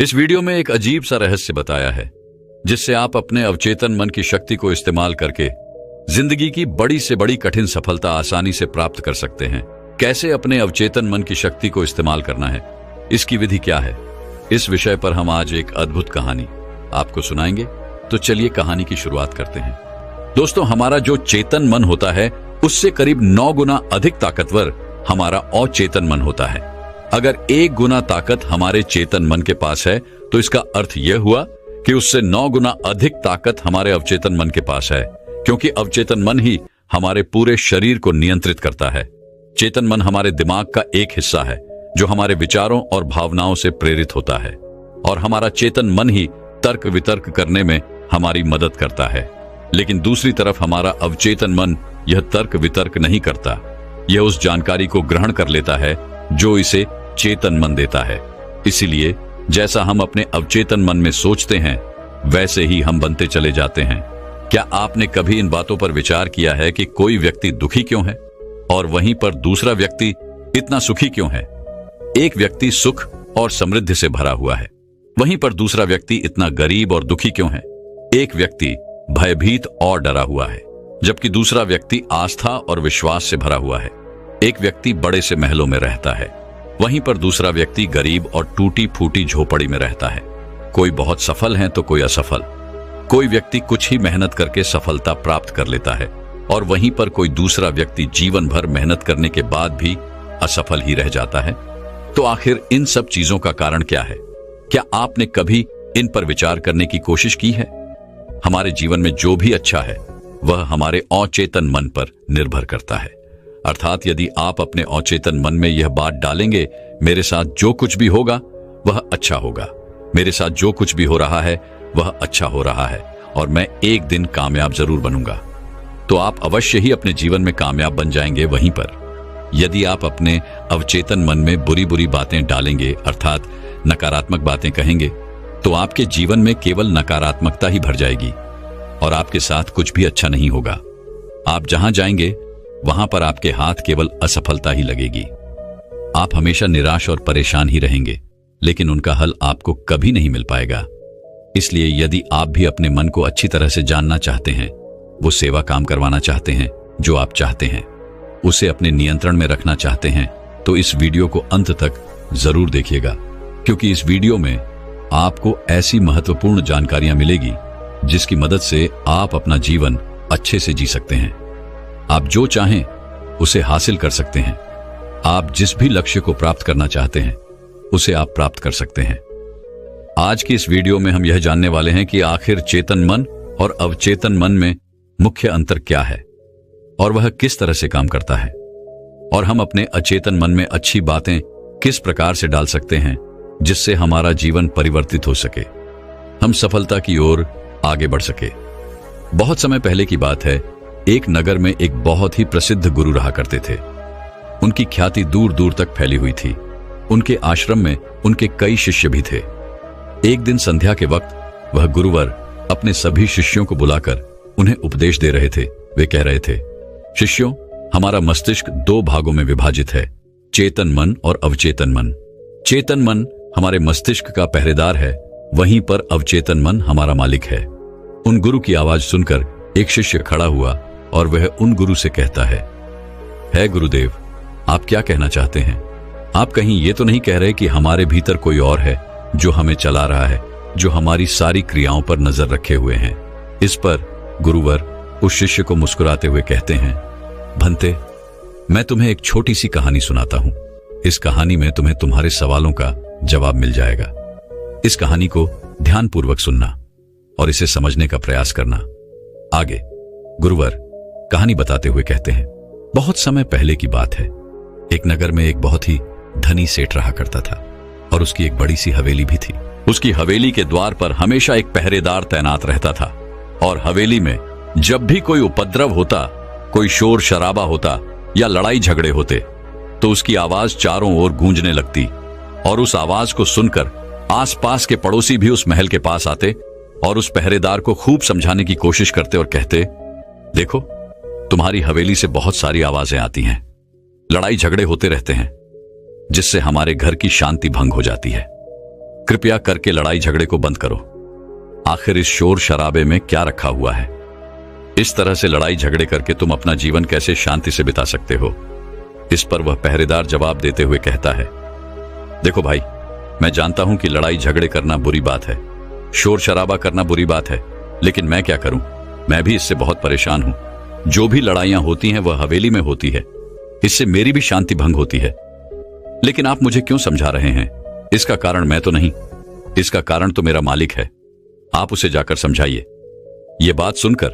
इस वीडियो में एक अजीब सा रहस्य बताया है जिससे आप अपने अवचेतन मन की शक्ति को इस्तेमाल करके जिंदगी की बड़ी से बड़ी कठिन सफलता आसानी से प्राप्त कर सकते हैं। कैसे अपने अवचेतन मन की शक्ति को इस्तेमाल करना है, इसकी विधि क्या है, इस विषय पर हम आज एक अद्भुत कहानी आपको सुनाएंगे। तो चलिए कहानी की शुरुआत करते हैं। दोस्तों, हमारा जो चेतन मन होता है उससे करीब 9 गुना अधिक ताकतवर हमारा अचेतन मन होता है। अगर 1 गुना ताकत हमारे चेतन मन के पास है तो इसका अर्थ यह हुआ कि उससे 9 गुना अधिक ताकत हमारे अवचेतन मन के पास है, क्योंकि अवचेतन मन ही हमारे पूरे शरीर को नियंत्रित करता है। चेतन मन हमारे दिमाग का एक हिस्सा है जो हमारे विचारों और भावनाओं से प्रेरित होता है, और हमारा चेतन मन ही तर्क वितर्क करने में हमारी मदद करता है। लेकिन दूसरी तरफ हमारा अवचेतन मन यह तर्क वितर्क नहीं करता, यह उस जानकारी को ग्रहण कर लेता है जो इसे चेतन मन देता है। इसीलिए जैसा हम अपने अवचेतन मन में सोचते हैं वैसे ही हम बनते चले जाते हैं। क्या आपने कभी इन बातों पर विचार किया है कि कोई व्यक्ति दुखी क्यों है और वहीं पर दूसरा व्यक्ति इतना सुखी क्यों है? एक व्यक्ति सुख और समृद्धि से भरा हुआ है, वहीं पर दूसरा व्यक्ति इतना गरीब और दुखी क्यों है? एक व्यक्ति भयभीत और डरा हुआ है, जबकि दूसरा व्यक्ति आस्था और विश्वास से भरा हुआ है। एक व्यक्ति बड़े से महलों में रहता है, वहीं पर दूसरा व्यक्ति गरीब और टूटी फूटी झोपड़ी में रहता है। कोई बहुत सफल है तो कोई असफल। कोई व्यक्ति कुछ ही मेहनत करके सफलता प्राप्त कर लेता है और वहीं पर कोई दूसरा व्यक्ति जीवन भर मेहनत करने के बाद भी असफल ही रह जाता है। तो आखिर इन सब चीजों का कारण क्या है? क्या आपने कभी इन पर विचार करने की कोशिश की है? हमारे जीवन में जो भी अच्छा है वह हमारे अचेतन मन पर निर्भर करता है। अर्थात यदि आप अपने अचेतन मन में यह बात डालेंगे, मेरे साथ जो कुछ भी होगा वह अच्छा होगा, मेरे साथ जो कुछ भी हो रहा है वह अच्छा हो रहा है, और मैं एक दिन कामयाब जरूर बनूंगा, तो आप अवश्य ही अपने जीवन में कामयाब बन जाएंगे। वहीं पर यदि आप अपने अवचेतन मन में बुरी बुरी बातें डालेंगे, अर्थात नकारात्मक बातें कहेंगे, तो आपके जीवन में केवल नकारात्मकता ही भर जाएगी और आपके साथ कुछ भी अच्छा नहीं होगा। आप जहां जाएंगे वहां पर आपके हाथ केवल असफलता ही लगेगी। आप हमेशा निराश और परेशान ही रहेंगे, लेकिन उनका हल आपको कभी नहीं मिल पाएगा। इसलिए यदि आप भी अपने मन को अच्छी तरह से जानना चाहते हैं, वो सेवा काम करवाना चाहते हैं जो आप चाहते हैं, उसे अपने नियंत्रण में रखना चाहते हैं, तो इस वीडियो को अंत तक जरूर देखिएगा, क्योंकि इस वीडियो में आपको ऐसी महत्वपूर्ण जानकारियां मिलेगी जिसकी मदद से आप अपना जीवन अच्छे से जी सकते हैं। आप जो चाहें उसे हासिल कर सकते हैं। आप जिस भी लक्ष्य को प्राप्त करना चाहते हैं उसे आप प्राप्त कर सकते हैं। आज की इस वीडियो में हम यह जानने वाले हैं कि आखिर चेतन मन और अवचेतन मन में मुख्य अंतर क्या है और वह किस तरह से काम करता है, और हम अपने अचेतन मन में अच्छी बातें किस प्रकार से डाल सकते हैं जिससे हमारा जीवन परिवर्तित हो सके, हम सफलता की ओर आगे बढ़ सके। बहुत समय पहले की बात है, एक नगर में एक बहुत ही प्रसिद्ध गुरु रहा करते थे। उनकी ख्याति दूर दूर तक फैली हुई थी। उनके आश्रम में उनके कई शिष्य भी थे। एक दिन संध्या के वक्त वह गुरुवर अपने सभी शिष्यों को बुलाकर उन्हें उपदेश दे रहे थे। वे कह रहे थे, शिष्यों, हमारा मस्तिष्क 2 भागों में विभाजित है, चेतन मन और अवचेतन मन। चेतन मन हमारे मस्तिष्क का पहरेदार है, वहीं पर अवचेतन मन हमारा मालिक है। उन गुरु की आवाज सुनकर एक शिष्य खड़ा हुआ और वह उन गुरु से कहता है गुरुदेव, आप क्या कहना चाहते हैं? आप कहीं ये तो नहीं कह रहे कि हमारे भीतर कोई और है जो हमें चला रहा है, जो हमारी सारी क्रियाओं पर नजर रखे हुए हैं? इस पर गुरुवर उस शिष्य को मुस्कुराते हुए कहते हैं, भंते, मैं तुम्हें एक छोटी सी कहानी सुनाता हूं। इस कहानी में तुम्हें तुम्हारे सवालों का जवाब मिल जाएगा। इस कहानी को ध्यानपूर्वक सुनना और इसे समझने का प्रयास करना। आगे गुरुवर कहानी बताते हुए कहते हैं, बहुत समय पहले की बात है। एक नगर में एक बहुत ही धनी सेठ रहा करता था और उसकी एक बड़ी सी हवेली भी थी। उसकी हवेली के द्वार पर हमेशा एक पहरेदार तैनात रहता था, और हवेली में जब भी कोई उपद्रव होता, कोई शोर शराबा होता या लड़ाई झगड़े होते, तो उसकी आवाज चारों ओर गूंजने लगती, और उस आवाज को सुनकर आसपास के पड़ोसी भी उस महल के पास आते और उस पहरेदार को खूब समझाने की कोशिश करते और कहते, देखो, तुम्हारी हवेली से बहुत सारी आवाजें आती हैं, लड़ाई झगड़े होते रहते हैं, जिससे हमारे घर की शांति भंग हो जाती है। कृपया करके लड़ाई झगड़े को बंद करो। आखिर इस शोर शराबे में क्या रखा हुआ है? इस तरह से लड़ाई झगड़े करके तुम अपना जीवन कैसे शांति से बिता सकते हो? इस पर वह पहरेदार जवाब देते हुए कहता है, देखो भाई, मैं जानता हूं कि लड़ाई झगड़े करना बुरी बात है, शोर शराबा करना बुरी बात है, लेकिन मैं क्या करूं? मैं भी इससे बहुत परेशान हूं। जो भी लड़ाइयां होती हैं वह हवेली में होती है, इससे मेरी भी शांति भंग होती है। लेकिन आप मुझे क्यों समझा रहे हैं? इसका कारण मैं तो नहीं, इसका कारण तो मेरा मालिक है। आप उसे जाकर समझाइए। यह बात सुनकर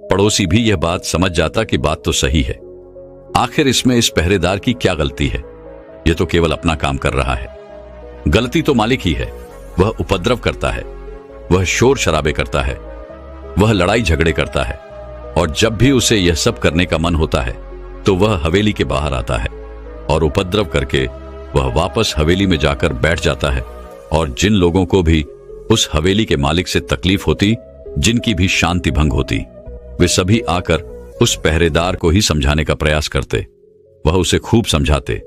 पड़ोसी भी यह बात समझ जाता कि बात तो सही है। आखिर इसमें इस पहरेदार की क्या गलती है? यह तो केवल अपना काम कर रहा है। गलती तो मालिक ही है। वह उपद्रव करता है, वह शोर शराबे करता है, वह लड़ाई झगड़े करता है, और जब भी उसे यह सब करने का मन होता है तो वह हवेली के बाहर आता है और उपद्रव करके वह वापस हवेली में जाकर बैठ जाता है। और जिन लोगों को भी उस हवेली के मालिक से तकलीफ होती, जिनकी भी शांति भंग होती, वे सभी आकर उस पहरेदार को ही समझाने का प्रयास करते। वह उसे खूब समझाते,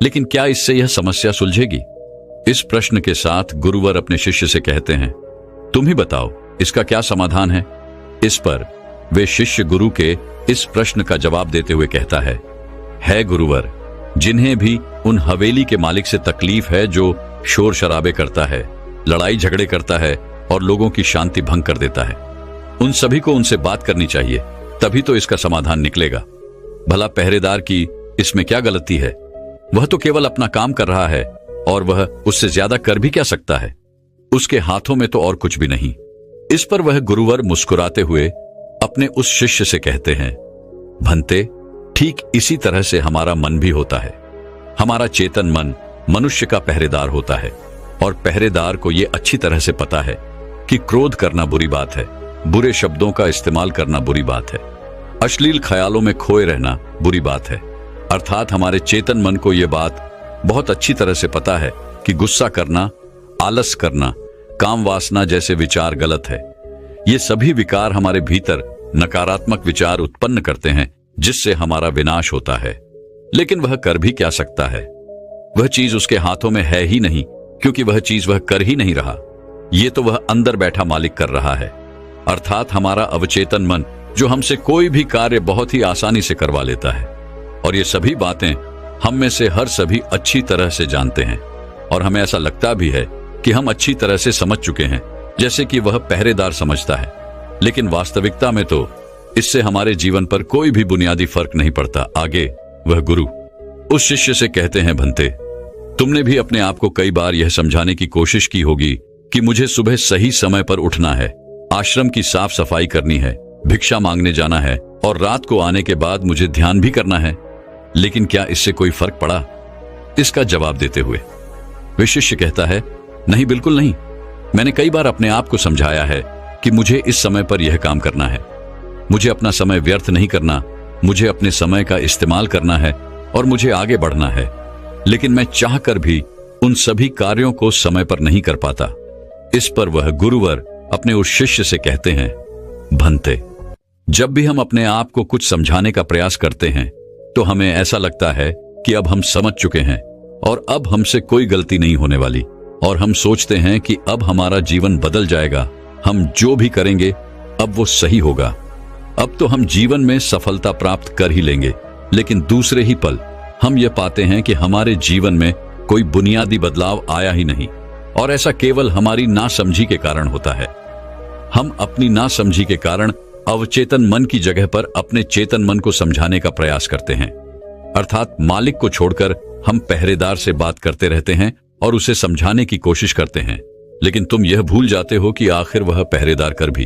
लेकिन क्या इससे यह समस्या सुलझेगी? इस प्रश्न के साथ गुरुवर अपने शिष्य से कहते हैं, तुम ही बताओ इसका क्या समाधान है? इस पर वे शिष्य गुरु के इस प्रश्न का जवाब देते हुए कहता है गुरुवर, जिन्हें भी उन हवेली के मालिक से तकलीफ है जो शोर शराबे करता है, लड़ाई झगड़े करता है और लोगों की शांति भंग कर देता है, उन सभी को उनसे बात करनी चाहिए, तभी तो इसका समाधान निकलेगा। भला पहरेदार की इसमें क्या गलती है? वह तो केवल अपना काम कर रहा है और वह उससे ज्यादा कर भी क्या सकता है? उसके हाथों में तो और कुछ भी नहीं। इस पर वह गुरुवर मुस्कुराते हुए अपने उस शिष्य से कहते हैं, भंते, ठीक इसी तरह से हमारा मन भी होता है। हमारा चेतन मन मनुष्य का पहरेदार होता है, और पहरेदार को यह अच्छी तरह से पता है कि क्रोध करना बुरी बात है, बुरे शब्दों का इस्तेमाल करना बुरी बात है, अश्लील ख्यालों में खोए रहना बुरी बात है। अर्थात हमारे चेतन मन को यह बात बहुत अच्छी तरह से पता है कि गुस्सा करना, आलस करना, काम वासना जैसे विचार गलत है। ये सभी विकार हमारे भीतर नकारात्मक विचार उत्पन्न करते हैं, जिससे हमारा विनाश होता है। लेकिन वह कर भी क्या सकता है? वह चीज उसके हाथों में है ही नहीं, क्योंकि वह चीज वह कर ही नहीं रहा। ये तो वह अंदर बैठा मालिक कर रहा है, अर्थात हमारा अवचेतन मन, जो हमसे कोई भी कार्य बहुत ही आसानी से करवा लेता है। और ये सभी बातें हम में से हर सभी अच्छी तरह से जानते हैं, और हमें ऐसा लगता भी है कि हम अच्छी तरह से समझ चुके हैं, जैसे कि वह पहरेदार समझता है। लेकिन वास्तविकता में तो इससे हमारे जीवन पर कोई भी बुनियादी फर्क नहीं पड़ता। आगे वह गुरु उस शिष्य से कहते हैं, भंते, तुमने भी अपने आप को कई बार यह समझाने की कोशिश की होगी कि मुझे सुबह सही समय पर उठना है, आश्रम की साफ सफाई करनी है, भिक्षा मांगने जाना है, और रात को आने के बाद मुझे ध्यान भी करना है। लेकिन क्या इससे कोई फर्क पड़ा? इसका जवाब देते हुए वे शिष्य कहता है, नहीं, बिल्कुल नहीं। मैंने कई बार अपने आप को समझाया है कि मुझे इस समय पर यह काम करना है, मुझे अपना समय व्यर्थ नहीं करना, मुझे अपने समय का इस्तेमाल करना है और मुझे आगे बढ़ना है। लेकिन मैं चाहकर भी उन सभी कार्यों को समय पर नहीं कर पाता। इस पर वह गुरुवर अपने उस शिष्य से कहते हैं, भंते, जब भी हम अपने आप को कुछ समझाने का प्रयास करते हैं तो हमें ऐसा लगता है कि अब हम समझ चुके हैं और अब हमसे कोई गलती नहीं होने वाली, और हम सोचते हैं कि अब हमारा जीवन बदल जाएगा, हम जो भी करेंगे अब वो सही होगा, अब तो हम जीवन में सफलता प्राप्त कर ही लेंगे। लेकिन दूसरे ही पल हम ये पाते हैं कि हमारे जीवन में कोई बुनियादी बदलाव आया ही नहीं, और ऐसा केवल हमारी नासमझी के कारण होता है। हम अपनी नासमझी के कारण अवचेतन मन की जगह पर अपने चेतन मन को समझाने का प्रयास करते हैं, अर्थात मालिक को छोड़कर हम पहरेदार से बात करते रहते हैं और उसे समझाने की कोशिश करते हैं। लेकिन तुम यह भूल जाते हो कि आखिर वह पहरेदार कर भी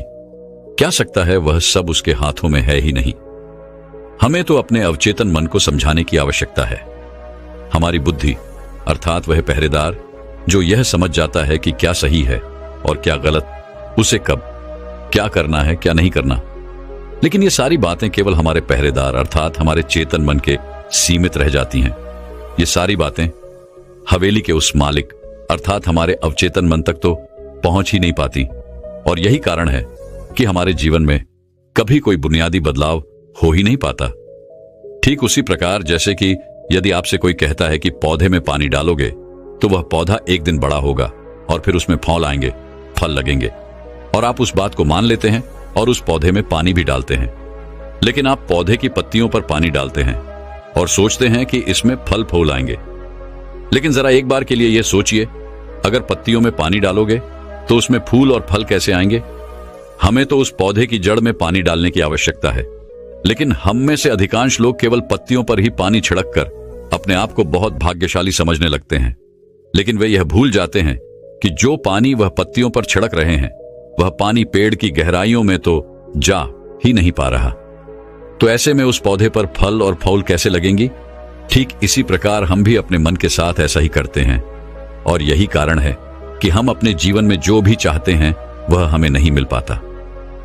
क्या सकता है? वह सब उसके हाथों में है ही नहीं। हमें तो अपने अवचेतन मन को समझाने की आवश्यकता है। हमारी बुद्धि, अर्थात वह पहरेदार जो यह समझ जाता है कि क्या सही है और क्या गलत, उसे कब क्या करना है, क्या नहीं करना। लेकिन ये सारी बातें केवल हमारे पहरेदार अर्थात हमारे चेतन मन के सीमित रह जाती हैं। ये सारी बातें हवेली के उस मालिक अर्थात हमारे अवचेतन मन तक तो पहुंच ही नहीं पाती, और यही कारण है कि हमारे जीवन में कभी कोई बुनियादी बदलाव हो ही नहीं पाता। ठीक उसी प्रकार जैसे कि यदि आपसे कोई कहता है कि पौधे में पानी डालोगे तो वह पौधा एक दिन बड़ा होगा, और फिर उसमें फल आएंगे, फल लगेंगे, और आप उस बात को मान लेते हैं और उस पौधे में पानी भी डालते हैं। लेकिन आप पौधे की पत्तियों पर पानी डालते हैं और सोचते हैं कि इसमें फल फूल आएंगे। लेकिन जरा एक बार के लिए यह सोचिए, अगर पत्तियों में पानी डालोगे तो उसमें फूल और फल कैसे आएंगे? हमें तो उस पौधे की जड़ में पानी डालने की आवश्यकता है, लेकिन हम में से अधिकांश लोग केवल पत्तियों पर ही पानी छिड़क कर अपने आप को बहुत भाग्यशाली समझने लगते हैं। लेकिन वे यह भूल जाते हैं कि जो पानी वह पत्तियों पर छिड़क रहे हैं, वह पानी पेड़ की गहराइयों में तो जा ही नहीं पा रहा। तो ऐसे में उस पौधे पर फल और फूल कैसे लगेंगी? ठीक इसी प्रकार हम भी अपने मन के साथ ऐसा ही करते हैं, और यही कारण है कि हम अपने जीवन में जो भी चाहते हैं वह हमें नहीं मिल पाता।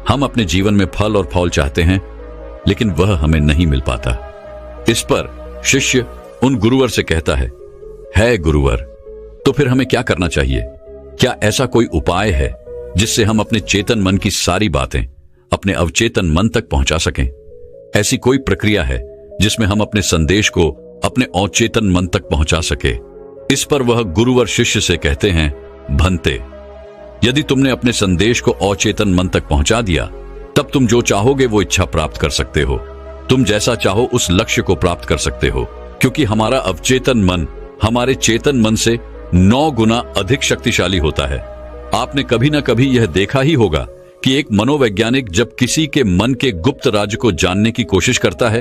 हम अपने जीवन में फल और फूल चाहते हैं, लेकिन वह हमें नहीं मिल पाता। इस पर शिष्य उन गुरुवर से कहता है गुरुवर, तो फिर हमें क्या करना चाहिए? क्या ऐसा कोई उपाय है जिससे हम अपने चेतन मन की सारी बातें अपने अवचेतन मन तक पहुंचा सकें? ऐसी कोई प्रक्रिया है जिसमें हम अपने संदेश को अपने अवचेतन मन तक पहुंचा सके? इस पर वह गुरुवर शिष्य से कहते हैं, भंते, यदि तुमने अपने संदेश को अवचेतन मन तक पहुंचा दिया, तब तुम जो चाहोगे वो इच्छा प्राप्त कर सकते हो। तुम जैसा चाहो उस लक्ष्य को प्राप्त कर सकते हो, क्योंकि हमारा अवचेतन मन हमारे चेतन मन से 9 गुना अधिक शक्तिशाली होता है। आपने कभी ना कभी यह देखा ही होगा कि एक मनोवैज्ञानिक जब किसी के मन के गुप्त राज को जानने की कोशिश करता है,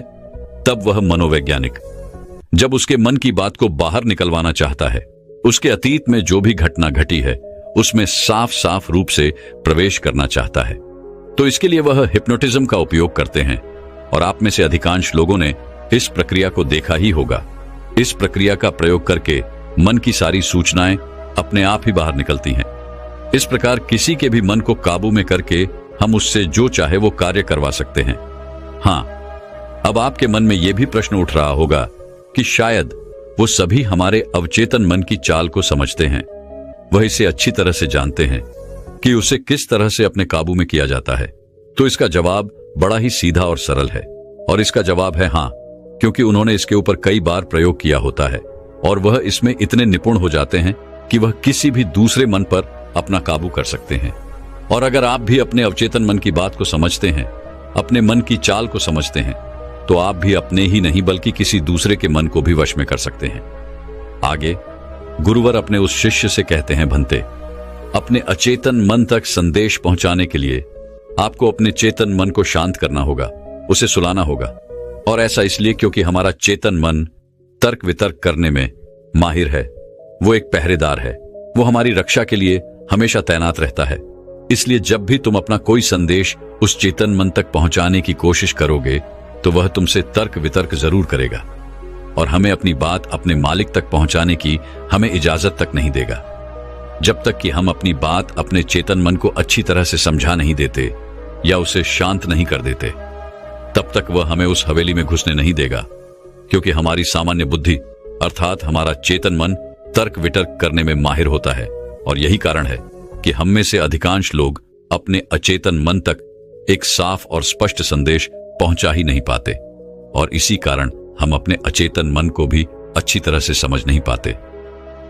तब वह मनोवैज्ञानिक जब उसके मन की बात को बाहर निकलवाना चाहता है, उसके अतीत में जो भी घटना घटी है उसमें साफ साफ रूप से प्रवेश करना चाहता है, तो इसके लिए वह हिप्नोटिज्म का उपयोग करते हैं। और आप में से अधिकांश लोगों ने इस प्रक्रिया को देखा ही होगा। इस प्रक्रिया का प्रयोग करके मन की सारी सूचनाएं अपने आप ही बाहर निकलती हैं। इस प्रकार किसी के भी मन को काबू में करके हम उससे जो चाहे वो कार्य करवा सकते हैं। हाँ, अब आपके मन में यह भी प्रश्न उठ रहा होगा कि शायद वो सभी हमारे अवचेतन मन की चाल को समझते हैं, वह इसे अच्छी तरह से जानते हैं कि उसे किस तरह से अपने काबू में किया जाता है। तो इसका जवाब बड़ा ही सीधा और सरल है, और इसका जवाब है हाँ, क्योंकि उन्होंने इसके ऊपर कई बार प्रयोग किया होता है और वह इसमें इतने निपुण हो जाते हैं कि वह किसी भी दूसरे मन पर अपना काबू कर सकते हैं। और अगर आप भी अपने अवचेतन मन की बात को समझते हैं, अपने मन की चाल को समझते हैं, तो आप भी अपने ही नहीं बल्कि किसी दूसरे के मन को भी वश में कर सकते हैं। आगे गुरुवर अपने उस शिष्य से कहते हैं, भंते, अपने अचेतन मन तक संदेश पहुंचाने के लिए आपको अपने चेतन मन को शांत करना होगा, उसे सुलाना होगा। और ऐसा इसलिए क्योंकि हमारा चेतन मन तर्क वितर्क करने में माहिर है। वो एक पहरेदार है, वो हमारी रक्षा के लिए हमेशा तैनात रहता है। इसलिए जब भी तुम अपना कोई संदेश उस चेतन मन तक पहुंचाने की कोशिश करोगे, तो वह तुमसे तर्क वितर्क जरूर करेगा और हमें अपनी बात अपने मालिक तक पहुंचाने की हमें इजाजत तक नहीं देगा। जब तक कि हम अपनी बात अपने चेतन मन को अच्छी तरह से समझा नहीं देते या उसे शांत नहीं कर देते, तब तक वह हमें उस हवेली में घुसने नहीं देगा, क्योंकि हमारी सामान्य बुद्धि अर्थात हमारा चेतन मन तर्क वितर्क करने में माहिर होता है। और यही कारण है कि हम में से अधिकांश लोग अपने अचेतन मन तक एक साफ और स्पष्ट संदेश पहुंचा ही नहीं पाते, और इसी कारण हम अपने अचेतन मन को भी अच्छी तरह से समझ नहीं पाते।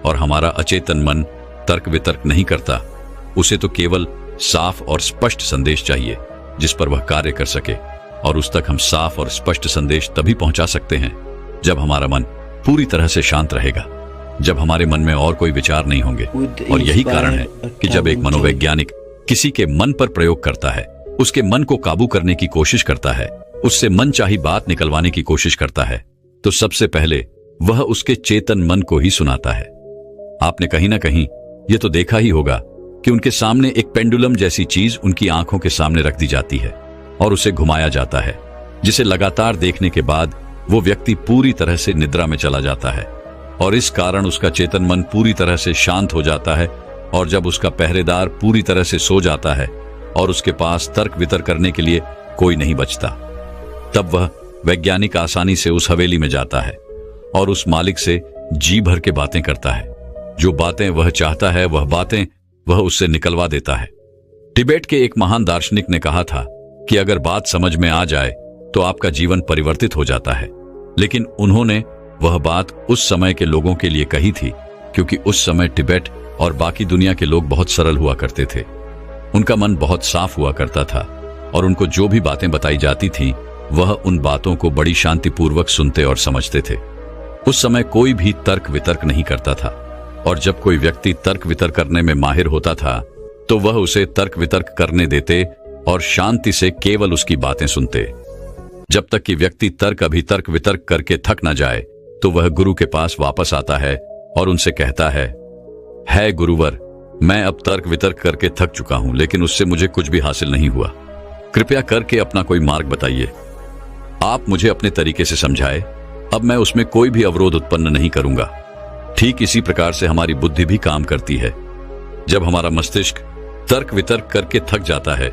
और हमारा अचेतन मन तर्क वितर्क नहीं करता, उसे तो केवल साफ और स्पष्ट संदेश चाहिए जिस पर वह कार्य कर सके। और उस तक हम साफ और स्पष्ट संदेश तभी पहुंचा सकते हैं जब हमारा मन पूरी तरह से शांत रहेगा, जब हमारे मन में और कोई विचार नहीं होंगे। और यही कारण है कि जब एक मनोवैज्ञानिक किसी के मन पर प्रयोग करता है, उसके मन को काबू करने की कोशिश करता है, उससे मनचाही बात निकलवाने की कोशिश करता है, तो सबसे पहले वह उसके चेतन मन को ही सुनाता है। आपने कहीं ना कहीं यह तो देखा ही होगा कि उनके सामने एक पेंडुलम जैसी चीज उनकी आंखों के सामने रख दी जाती है और उसे घुमाया जाता है, जिसे लगातार देखने के बाद वो व्यक्ति पूरी तरह से निद्रा में चला जाता है। और इस कारण उसका चेतन मन पूरी तरह से शांत हो जाता है। और जब उसका पहरेदार पूरी तरह से सो जाता है और उसके पास तर्क वितर्क करने के लिए कोई नहीं बचता, तब वह वैज्ञानिक आसानी से उस हवेली में जाता है और उस मालिक से जी भर के बातें करता है। जो बातें वह चाहता है वह बातें वह उससे निकलवा देता है। तिबेट के एक महान दार्शनिक ने कहा था कि अगर बात समझ में आ जाए तो आपका जीवन परिवर्तित हो जाता है। लेकिन उन्होंने वह बात उस समय के लोगों के लिए कही थी क्योंकि उस समय तिब्बत और बाकी दुनिया के लोग बहुत सरल हुआ करते थे। उनका मन बहुत साफ हुआ करता था और उनको जो भी बातें बताई जाती थी वह उन बातों को बड़ी शांतिपूर्वक सुनते और समझते थे। उस समय कोई भी तर्क वितर्क नहीं करता था, और जब कोई व्यक्ति तर्क वितर्क करने में माहिर होता था तो वह उसे तर्क वितर्क करने देते और शांति से केवल उसकी बातें सुनते। जब तक कि व्यक्ति तर्क अभितर्क वितर्क करके थक न जाए तो वह गुरु के पास वापस आता है और उनसे कहता है गुरुवर, मैं अब तर्क वितर्क करके थक चुका हूं, लेकिन उससे मुझे कुछ भी हासिल नहीं हुआ। कृपया करके अपना कोई मार्ग बताइए। आप मुझे अपने तरीके से समझाए, अब मैं उसमें कोई भी अवरोध उत्पन्न नहीं करूंगा। ठीक इसी प्रकार से हमारी बुद्धि भी काम करती है। जब हमारा मस्तिष्क तर्क वितर्क करके थक जाता है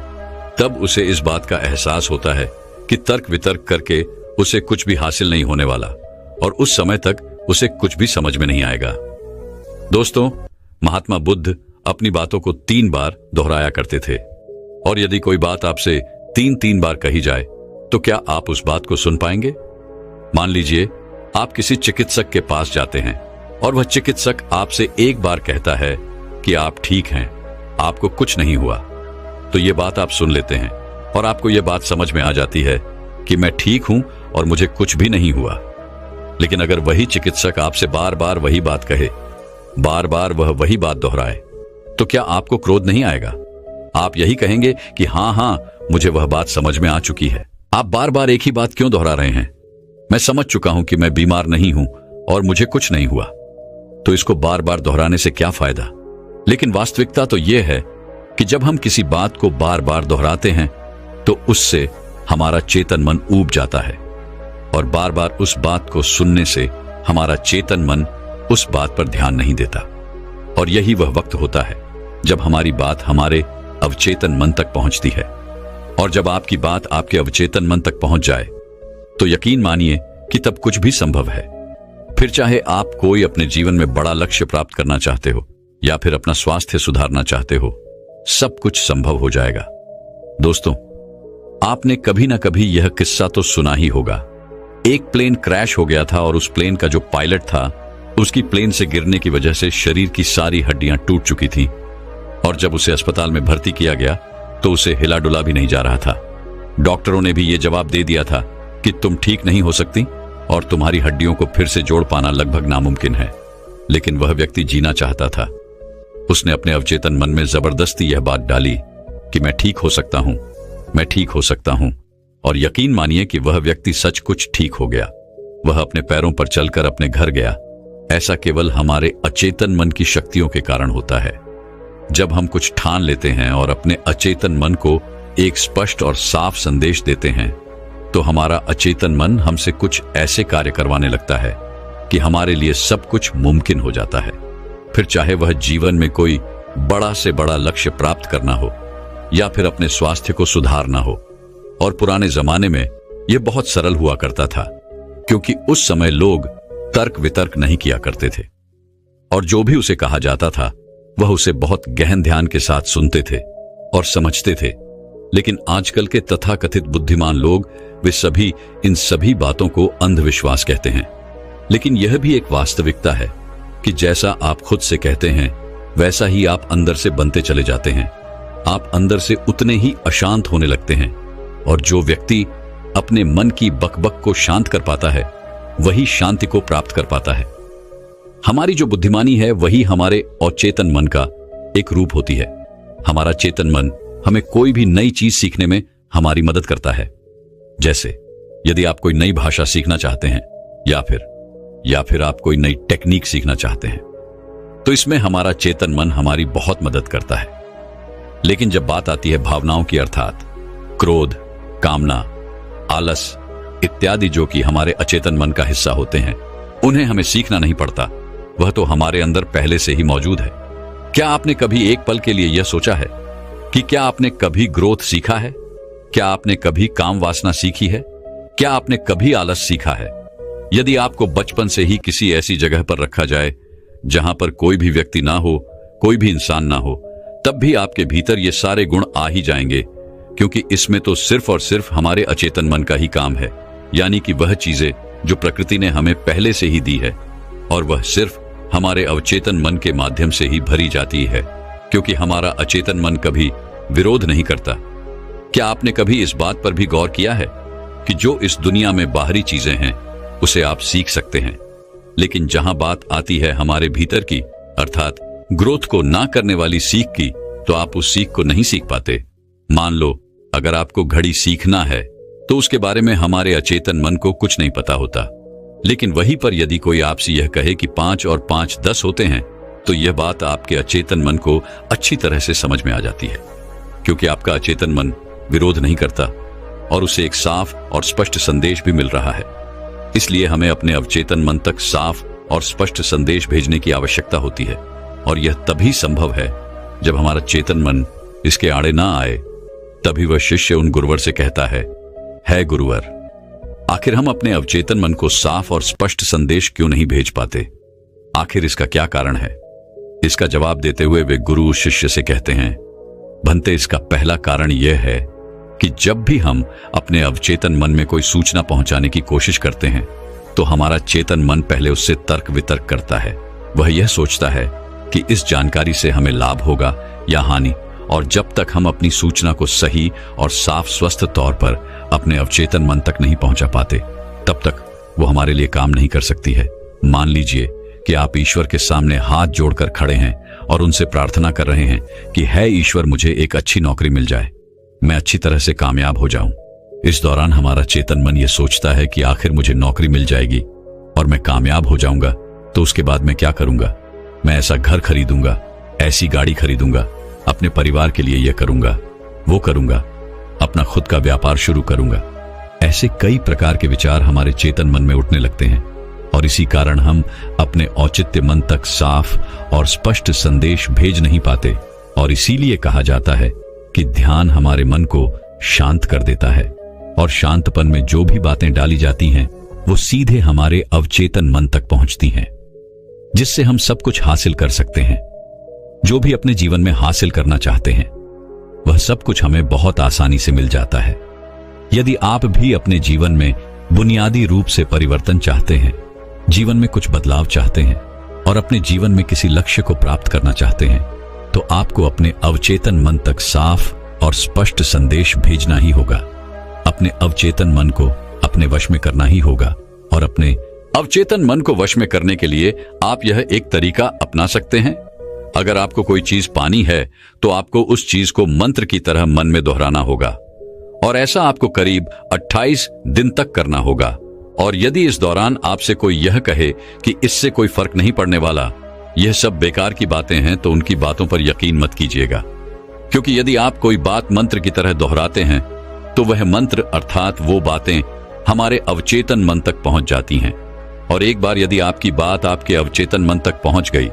तब उसे इस बात का एहसास होता है कि तर्क वितर्क करके उसे कुछ भी हासिल नहीं होने वाला, और उस समय तक उसे कुछ भी समझ में नहीं आएगा। दोस्तों, महात्मा बुद्ध अपनी बातों को 3 बार दोहराया करते थे, और यदि कोई बात आपसे 3 बार कही जाए तो क्या आप उस बात को सुन पाएंगे? मान लीजिए आप किसी चिकित्सक के पास जाते हैं और वह चिकित्सक आपसे 1 बार कहता है कि आप ठीक हैं, आपको कुछ नहीं हुआ, तो ये बात आप सुन लेते हैं और आपको यह बात समझ में आ जाती है कि मैं ठीक हूं और मुझे कुछ भी नहीं हुआ। लेकिन अगर वही चिकित्सक आपसे बार बार वही बात कहे, बार बार वह वही बात दोहराए, तो क्या आपको क्रोध नहीं आएगा? आप यही कहेंगे कि हाँ, मुझे वह बात समझ में आ चुकी है। आप बार बार एक ही बात क्यों दोहरा रहे हैं? मैं समझ चुका हूं कि मैं बीमार नहीं हूं और मुझे कुछ नहीं हुआ, तो इसको बार बार दोहराने से क्या फायदा? लेकिन वास्तविकता तो यह है कि जब हम किसी बात को बार बार दोहराते हैं तो उससे हमारा चेतन मन ऊब जाता है, और बार बार उस बात को सुनने से हमारा चेतन मन उस बात पर ध्यान नहीं देता। और यही वह वक्त होता है जब हमारी बात हमारे अवचेतन मन तक पहुंचती है। और जब आपकी बात आपके अवचेतन मन तक पहुंच जाए तो यकीन मानिए कि तब कुछ भी संभव है। फिर चाहे आप कोई अपने जीवन में बड़ा लक्ष्य प्राप्त करना चाहते हो या फिर अपना स्वास्थ्य सुधारना चाहते हो, सब कुछ संभव हो जाएगा। दोस्तों, आपने कभी ना कभी यह किस्सा तो सुना ही होगा। एक प्लेन क्रैश हो गया था और उस प्लेन का जो पायलट था उसकी प्लेन से गिरने की वजह से शरीर की सारी हड्डियां टूट चुकी थी, और जब उसे अस्पताल में भर्ती किया गया तो उसे हिला डुला भी नहीं जा रहा था। डॉक्टरों ने भी यह जवाब दे दिया था कि तुम ठीक नहीं हो सकती और तुम्हारी हड्डियों को फिर से जोड़ पाना लगभग नामुमकिन है। लेकिन वह व्यक्ति जीना चाहता था। उसने अपने अवचेतन मन में जबरदस्ती यह बात डाली कि मैं ठीक हो सकता हूं, मैं ठीक हो सकता हूं, और यकीन मानिए कि वह व्यक्ति सच कुछ ठीक हो गया। वह अपने पैरों पर चलकर अपने घर गया। ऐसा केवल हमारे अचेतन मन की शक्तियों के कारण होता है। जब हम कुछ ठान लेते हैं और अपने अचेतन मन को एक स्पष्ट और साफ संदेश देते हैं तो हमारा अचेतन मन हमसे कुछ ऐसे कार्य करवाने लगता है कि हमारे लिए सब कुछ मुमकिन हो जाता है। फिर चाहे वह जीवन में कोई बड़ा से बड़ा लक्ष्य प्राप्त करना हो या फिर अपने स्वास्थ्य को सुधारना हो। और पुराने जमाने में यह बहुत सरल हुआ करता था, क्योंकि उस समय लोग तर्क वितर्क नहीं किया करते थे, और जो भी उसे कहा जाता था वह उसे बहुत गहन ध्यान के साथ सुनते थे और समझते थे। लेकिन आजकल के तथाकथित बुद्धिमान लोग वे सभी इन सभी बातों को अंधविश्वास कहते हैं। लेकिन यह भी एक वास्तविकता है कि जैसा आप खुद से कहते हैं वैसा ही आप अंदर से बनते चले जाते हैं। आप अंदर से उतने ही अशांत होने लगते हैं, और जो व्यक्ति अपने मन की बकबक को शांत कर पाता है वही शांति को प्राप्त कर पाता है। हमारी जो बुद्धिमानी है वही हमारे अचेतन मन का एक रूप होती है। हमारा चेतन मन हमें कोई भी नई चीज सीखने में हमारी मदद करता है। जैसे यदि आप कोई नई भाषा सीखना चाहते हैं या फिर आप कोई नई टेक्निक सीखना चाहते हैं तो इसमें हमारा चेतन मन हमारी बहुत मदद करता है। लेकिन जब बात आती है भावनाओं की, अर्थात क्रोध, कामना, आलस इत्यादि, जो कि हमारे अचेतन मन का हिस्सा होते हैं, उन्हें हमें सीखना नहीं पड़ता, वह तो हमारे अंदर पहले से ही मौजूद है। क्या आपने कभी एक पल के लिए यह सोचा है कि क्या आपने कभी क्रोध सीखा है? क्या आपने कभी काम वासना सीखी है? क्या आपने कभी आलस सीखा है? यदि आपको बचपन से ही किसी ऐसी जगह पर रखा जाए जहां पर कोई भी व्यक्ति ना हो, कोई भी इंसान ना हो, तब भी आपके भीतर ये सारे गुण आ ही जाएंगे, क्योंकि इसमें तो सिर्फ और सिर्फ हमारे अचेतन मन का ही काम है। यानी कि वह चीजें जो प्रकृति ने हमें पहले से ही दी है, और वह सिर्फ हमारे अवचेतन मन के माध्यम से ही भरी जाती है, क्योंकि हमारा अचेतन मन कभी विरोध नहीं करता। क्या आपने कभी इस बात पर भी गौर किया है कि जो इस दुनिया में बाहरी चीजें हैं उसे आप सीख सकते हैं, लेकिन जहां बात आती है हमारे भीतर की, अर्थात ग्रोथ को ना करने वाली सीख की, तो आप उस सीख को नहीं सीख पाते। मान लो अगर आपको घड़ी सीखना है तो उसके बारे में हमारे अचेतन मन को कुछ नहीं पता होता, लेकिन वहीं पर यदि कोई आपसे यह कहे कि 5 और 5 10 होते हैं, तो यह बात आपके अचेतन मन को अच्छी तरह से समझ में आ जाती है, क्योंकि आपका अचेतन मन विरोध नहीं करता और उसे एक साफ और स्पष्ट संदेश भी मिल रहा है। इसलिए हमें अपने अवचेतन मन तक साफ और स्पष्ट संदेश भेजने की आवश्यकता होती है, और यह तभी संभव है जब हमारा चेतन मन इसके आड़े ना आए। तभी वह शिष्य उन गुरुवर से कहता है गुरुवर, आखिर हम अपने अवचेतन मन को साफ और स्पष्ट संदेश क्यों नहीं भेज पाते? आखिर इसका क्या कारण है? इसका जवाब देते हुए वे गुरु शिष्य से कहते हैं, भंते, इसका पहला कारण यह है कि जब भी हम अपने अवचेतन मन में कोई सूचना पहुंचाने की कोशिश करते हैं तो हमारा चेतन मन पहले उससे तर्क वितर्क करता है। वह यह सोचता है कि इस जानकारी से हमें लाभ होगा या हानि, और जब तक हम अपनी सूचना को सही और साफ स्वस्थ तौर पर अपने अवचेतन मन तक नहीं पहुंचा पाते, तब तक वो हमारे लिए काम नहीं कर सकती है। मान लीजिए कि आप ईश्वर के सामने हाथ जोड़कर खड़े हैं और उनसे प्रार्थना कर रहे हैं कि है ईश्वर, मुझे एक अच्छी नौकरी मिल जाए, मैं अच्छी तरह से कामयाब हो जाऊं। इस दौरान हमारा चेतन मन यह सोचता है कि आखिर मुझे नौकरी मिल जाएगी और मैं कामयाब हो जाऊंगा, तो उसके बाद मैं क्या करूंगा? मैं ऐसा घर खरीदूंगा, ऐसी गाड़ी खरीदूंगा, अपने परिवार के लिए यह करूंगा, वो करूंगा, अपना खुद का व्यापार शुरू करूंगा। ऐसे कई प्रकार के विचार हमारे चेतन मन में उठने लगते हैं, और इसी कारण हम अपने औचित्य मन तक साफ और स्पष्ट संदेश भेज नहीं पाते। और इसीलिए कहा जाता है कि ध्यान हमारे मन को शांत कर देता है, और शांतपन में जो भी बातें डाली जाती हैं वो सीधे हमारे अवचेतन मन तक पहुंचती हैं, जिससे हम सब कुछ हासिल कर सकते हैं। जो भी अपने जीवन में हासिल करना चाहते हैं वह सब कुछ हमें बहुत आसानी से मिल जाता है। यदि आप भी अपने जीवन में बुनियादी रूप से परिवर्तन चाहते हैं, जीवन में कुछ बदलाव चाहते हैं और अपने जीवन में किसी लक्ष्य को प्राप्त करना चाहते हैं, तो आपको अपने अवचेतन मन तक साफ और स्पष्ट संदेश भेजना ही होगा। अपने अवचेतन मन को अपने वश में करना ही होगा, और अपने अवचेतन मन को वश में करने के लिए आप यह एक तरीका अपना सकते हैं। अगर आपको कोई चीज पानी है तो आपको उस चीज को मंत्र की तरह मन में दोहराना होगा, और ऐसा आपको करीब 28 दिन तक करना होगा। और यदि इस दौरान आपसे कोई यह कहे कि इससे कोई फर्क नहीं पड़ने वाला, यह सब बेकार की बातें हैं, तो उनकी बातों पर यकीन मत कीजिएगा, क्योंकि यदि आप कोई बात मंत्र की तरह दोहराते हैं तो वह मंत्र अर्थात वो बातें हमारे अवचेतन मन तक पहुंच जाती हैं। और एक बार यदि आपकी बात आपके अवचेतन मन तक पहुंच गई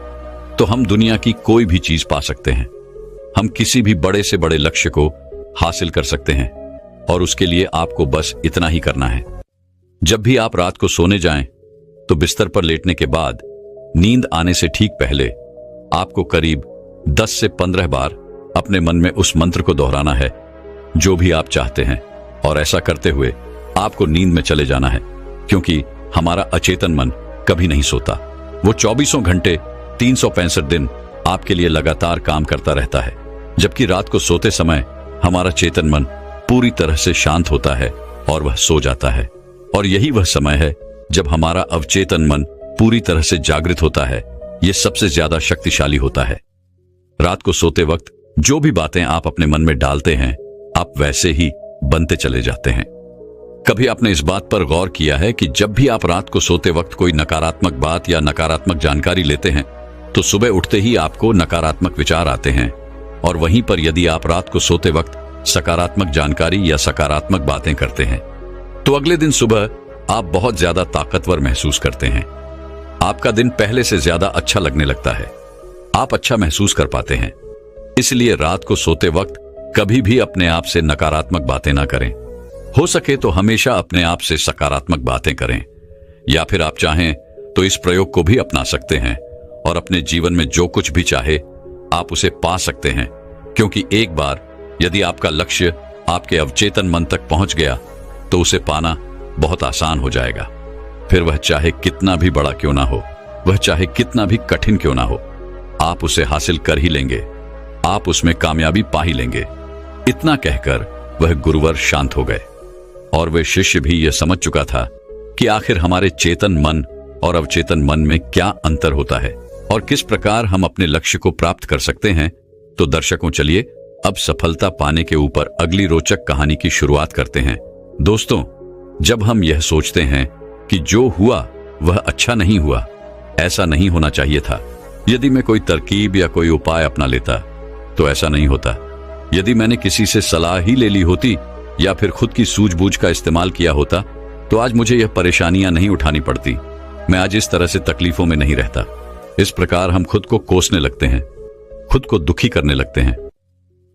तो हम दुनिया की कोई भी चीज पा सकते हैं। हम किसी भी बड़े से बड़े लक्ष्य को हासिल कर सकते हैं, और उसके लिए आपको बस इतना ही करना है। जब भी आप रात को सोने जाएं तो बिस्तर पर लेटने के बाद नींद आने से ठीक पहले आपको करीब 10 से 15 बार अपने मन में उस मंत्र को दोहराना है जो भी आप चाहते हैं, और ऐसा करते हुए आपको नींद में चले जाना है, क्योंकि हमारा अचेतन मन कभी नहीं सोता। वो 24 घंटे 365 दिन आपके लिए लगातार काम करता रहता है, जबकि रात को सोते समय हमारा चेतन मन पूरी तरह से शांत होता है और वह सो जाता है। और यही वह समय है जब हमारा अवचेतन मन पूरी तरह से जागृत होता है। यह सबसे ज्यादा शक्तिशाली होता है। रात को सोते वक्त जो भी बातें आप अपने मन में डालते हैं, आप वैसे ही बनते चले जाते हैं। कभी आपने इस बात पर गौर किया है कि जब भी आप रात को सोते वक्त कोई नकारात्मक बात या नकारात्मक जानकारी लेते हैं तो सुबह उठते ही आपको नकारात्मक विचार आते हैं, और वहीं पर यदि आप रात को सोते वक्त सकारात्मक जानकारी या सकारात्मक बातें करते हैं तो अगले दिन सुबह आप बहुत ज्यादा ताकतवर महसूस करते हैं। आपका दिन पहले से ज्यादा अच्छा लगने लगता है, आप अच्छा महसूस कर पाते हैं। इसलिए रात को सोते वक्त कभी भी अपने आप से नकारात्मक बातें ना करें। हो सके तो हमेशा अपने आप से सकारात्मक बातें करें, या फिर आप चाहें तो इस प्रयोग को भी अपना सकते हैं और अपने जीवन में जो कुछ भी चाहे आप उसे पा सकते हैं, क्योंकि एक बार यदि आपका लक्ष्य आपके अवचेतन मन तक पहुंच गया तो उसे पाना बहुत आसान हो जाएगा, फिर वह चाहे कितना भी बड़ा क्यों ना हो। वह चाहे कितना भी कठिन क्यों ना हो, आप उसे हासिल कर ही लेंगे, आप उसमें कामयाबी पा ही लेंगे। इतना कहकर वह गुरुवर शांत हो गए और वह शिष्य भी यह समझ चुका था कि आखिर हमारे चेतन मन और अवचेतन मन में क्या अंतर होता है और किस प्रकार हम अपने लक्ष्य को प्राप्त कर सकते हैं। तो दर्शकों, चलिए अब सफलता पाने के ऊपर अगली रोचक कहानी की शुरुआत करते हैं। दोस्तों, जब हम यह सोचते हैं कि जो हुआ वह अच्छा नहीं हुआ, ऐसा नहीं होना चाहिए था, यदि मैं कोई तरकीब या कोई उपाय अपना लेता तो ऐसा नहीं होता, यदि मैंने किसी से सलाह ही ले ली होती या फिर खुद की सूझबूझ का इस्तेमाल किया होता तो आज मुझे यह परेशानियां नहीं उठानी पड़ती, मैं आज इस तरह से तकलीफों में नहीं रहता। इस प्रकार हम खुद को कोसने लगते हैं, खुद को दुखी करने लगते हैं।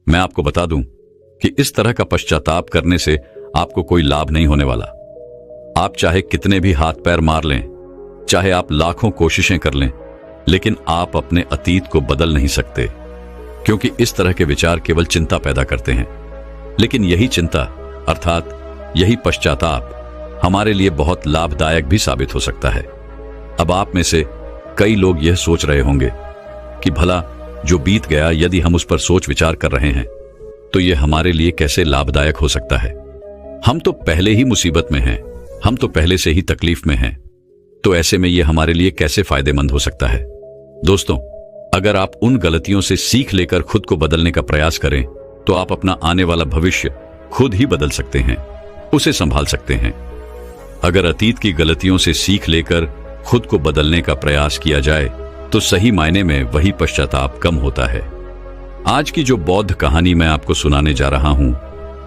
मैं आपको बता दूं कि इस तरह का पश्चाताप करने से आपको कोई लाभ नहीं होने वाला। आप चाहे कितने भी हाथ पैर मार लें, चाहे आप लाखों कोशिशें कर लें, लेकिन आप अपने अतीत को बदल नहीं सकते, क्योंकि इस तरह के विचार केवल चिंता पैदा करते हैं। लेकिन यही चिंता अर्थात यही पश्चाताप हमारे लिए बहुत लाभदायक भी साबित हो सकता है। अब आप में से कई लोग यह सोच रहे होंगे कि भला जो बीत गया, यदि हम उस पर सोच विचार कर रहे हैं तो यह हमारे लिए कैसे लाभदायक हो सकता है। हम तो पहले ही मुसीबत में हैं, हम तो पहले से ही तकलीफ में हैं, तो ऐसे में यह हमारे लिए कैसे फायदेमंद हो सकता है। दोस्तों, अगर आप उन गलतियों से सीख लेकर खुद को बदलने का प्रयास करें तो आप अपना आने वाला भविष्य खुद ही बदल सकते हैं, उसे संभाल सकते हैं। अगर अतीत की गलतियों से सीख लेकर खुद को बदलने का प्रयास किया जाए तो सही मायने में वही पश्चाताप कम होता है। आज की जो बौद्ध कहानी मैं आपको सुनाने जा रहा हूं,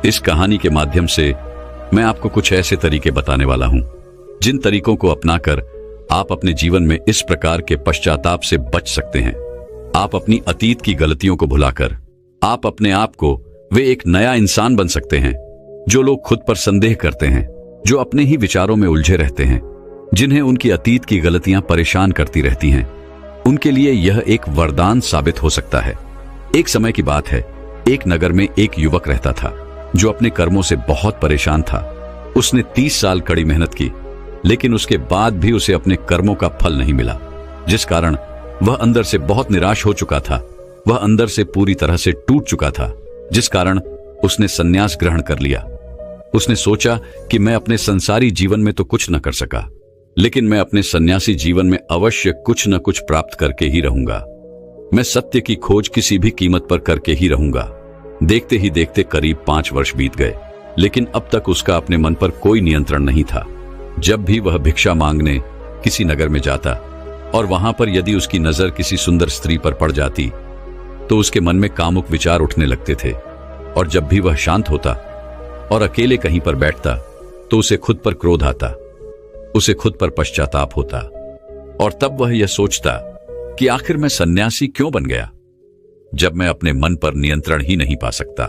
इस कहानी के माध्यम से मैं आपको कुछ ऐसे तरीके बताने वाला हूं जिन तरीकों को अपनाकर आप अपने जीवन में इस प्रकार के पश्चाताप से बच सकते हैं। आप अपनी अतीत की गलतियों को भुलाकर आप अपने आप को वे एक नया इंसान बन सकते हैं। जो लोग खुद पर संदेह करते हैं, जो अपने ही विचारों में उलझे रहते हैं, जिन्हें उनकी अतीत की गलतियां परेशान करती रहती हैं, उनके लिए यह एक वरदान साबित हो सकता है। एक समय की बात है, एक नगर में एक युवक रहता था जो अपने कर्मों से बहुत परेशान था। उसने 30 साल कड़ी मेहनत की, लेकिन उसके बाद भी उसे अपने कर्मों का फल नहीं मिला, जिस कारण वह अंदर से बहुत निराश हो चुका था। वह अंदर से पूरी तरह से टूट चुका था, जिस कारण उसने संन्यास ग्रहण कर लिया। उसने सोचा कि मैं अपने संसारी जीवन में तो कुछ न कर सका, लेकिन मैं अपने सन्यासी जीवन में अवश्य कुछ न कुछ प्राप्त करके ही रहूंगा। मैं सत्य की खोज किसी भी कीमत पर करके ही रहूंगा। देखते ही देखते करीब 5 वर्ष बीत गए, लेकिन अब तक उसका अपने मन पर कोई नियंत्रण नहीं था। जब भी वह भिक्षा मांगने किसी नगर में जाता और वहां पर यदि उसकी नजर किसी सुंदर स्त्री पर पड़ जाती तो उसके मन में कामुक विचार उठने लगते थे, और जब भी वह शांत होता और अकेले कहीं पर बैठता तो उसे खुद पर क्रोध आता, उसे खुद पर पश्चाताप होता, और तब वह यह सोचता कि आखिर मैं सन्यासी क्यों बन गया जब मैं अपने मन पर नियंत्रण ही नहीं पा सकता।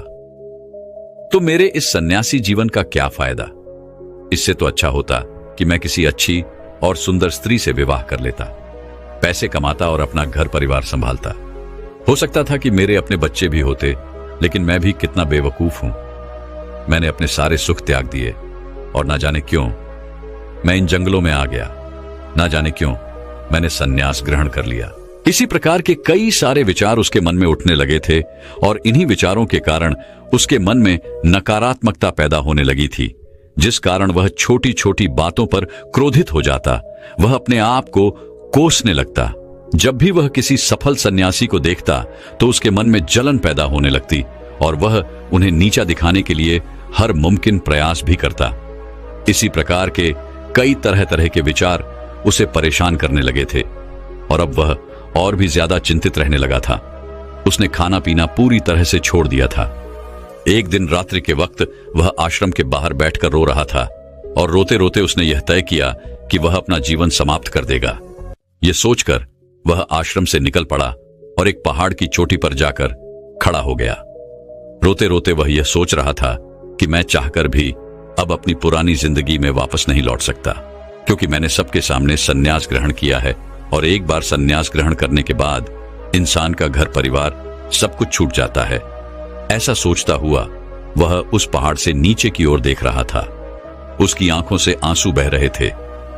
तो मेरे इस सन्यासी जीवन का क्या फायदा? इससे तो अच्छा होता कि मैं किसी अच्छी और सुंदर स्त्री से विवाह कर लेता, पैसे कमाता और अपना घर परिवार संभालता। हो सकता था कि मेरे अपने बच्चे भी होते, लेकिन मैं भी कितना बेवकूफ हूं। मैंने अपने सारे सुख त्याग दिए और ना जाने क्यों मैं इन जंगलों में आ गया, ना जाने क्यों मैंने सन्यास ग्रहण कर लिया। इसी प्रकार के कई सारे विचार उसके मन में उठने लगे थे, और इन्हीं विचारों के कारण उसके मन में नकारात्मकता पैदा होने लगी थी, जिस कारण वह छोटी छोटी बातों पर क्रोधित हो जाता। वह अपने आप को कोसने लगता। जब भी वह किसी सफल सन्यासी को देखता तो उसके मन में जलन पैदा होने लगती, और वह उन्हें नीचा दिखाने के लिए हर मुमकिन प्रयास भी करता। इसी प्रकार के कई तरह तरह के विचार उसे परेशान करने लगे थे, और अब वह और भी ज्यादा चिंतित रहने लगा था। उसने खाना पीना पूरी तरह से छोड़ दिया था। एक दिन रात्रि के वक्त वह आश्रम के बाहर बैठकर रो रहा था, और रोते रोते उसने यह तय किया कि वह अपना जीवन समाप्त कर देगा। यह सोचकर वह आश्रम से निकल पड़ा और एक पहाड़ की चोटी पर जाकर खड़ा हो गया। रोते रोते वह यह सोच रहा था कि मैं चाहकर भी अब अपनी पुरानी जिंदगी में वापस नहीं लौट सकता, क्योंकि मैंने सबके सामने सन्यास ग्रहण किया है, और एक बार सन्यास ग्रहण करने के बाद इंसान का घर परिवार सब कुछ छूट जाता है। ऐसा सोचता हुआ वह उस पहाड़ से नीचे की ओर देख रहा था। उसकी आंखों से आंसू बह रहे थे,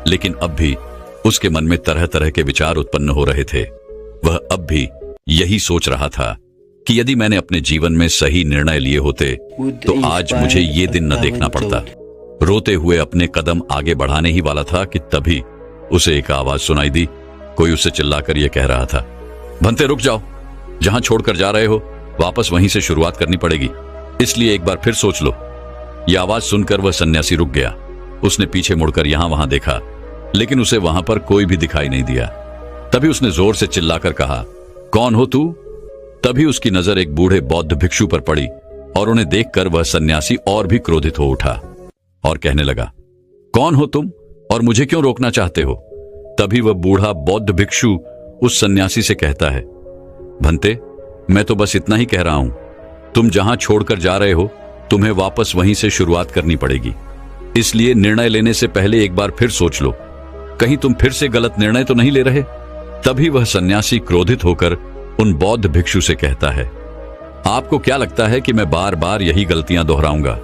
लेकिन अब भी उसके मन में तरह तरह के विचार उत्पन्न हो रहे थे। वह अब भी यही सोच रहा था कि यदि मैंने अपने जीवन में सही निर्णय लिए होते तो आज मुझे ये दिन न देखना पड़ता। रोते हुए अपने कदम आगे बढ़ाने ही वाला था कि तभी उसे एक आवाज सुनाई दी। कोई उससे चिल्लाकर यह कह रहा था, भंते रुक जाओ, जहां छोड़कर जा रहे हो वापस वहीं से शुरुआत करनी पड़ेगी, इसलिए एक बार फिर सोच लो। यह आवाज सुनकर वह सन्यासी रुक गया। उसने पीछे मुड़कर यहां वहां देखा, लेकिन उसे वहां पर कोई भी दिखाई नहीं दिया। तभी उसने जोर से चिल्लाकर कहा, कौन हो तू? तभी उसकी नजर एक बूढ़े बौद्ध भिक्षु पर पड़ी और उन्हें देखकर वह सन्यासी और भी क्रोधित हो उठा और कहने लगा, कौन हो तुम और मुझे क्यों रोकना चाहते हो? तभी वह बूढ़ा बौद्ध भिक्षु उस सन्यासी से कहता है, भंते, मैं तो बस इतना ही कह रहा हूं, तुम जहां छोड़कर जा रहे हो तुम्हें वापस वहीं से शुरुआत करनी पड़ेगी, इसलिए निर्णय लेने से पहले एक बार फिर सोच लो, कहीं तुम फिर से गलत निर्णय तो नहीं ले रहे। तभी वह सन्यासी क्रोधित होकर उन बौद्ध भिक्षु से कहता है, आपको क्या लगता है कि मैं बार बार यही गलतियां दोहराऊंगा?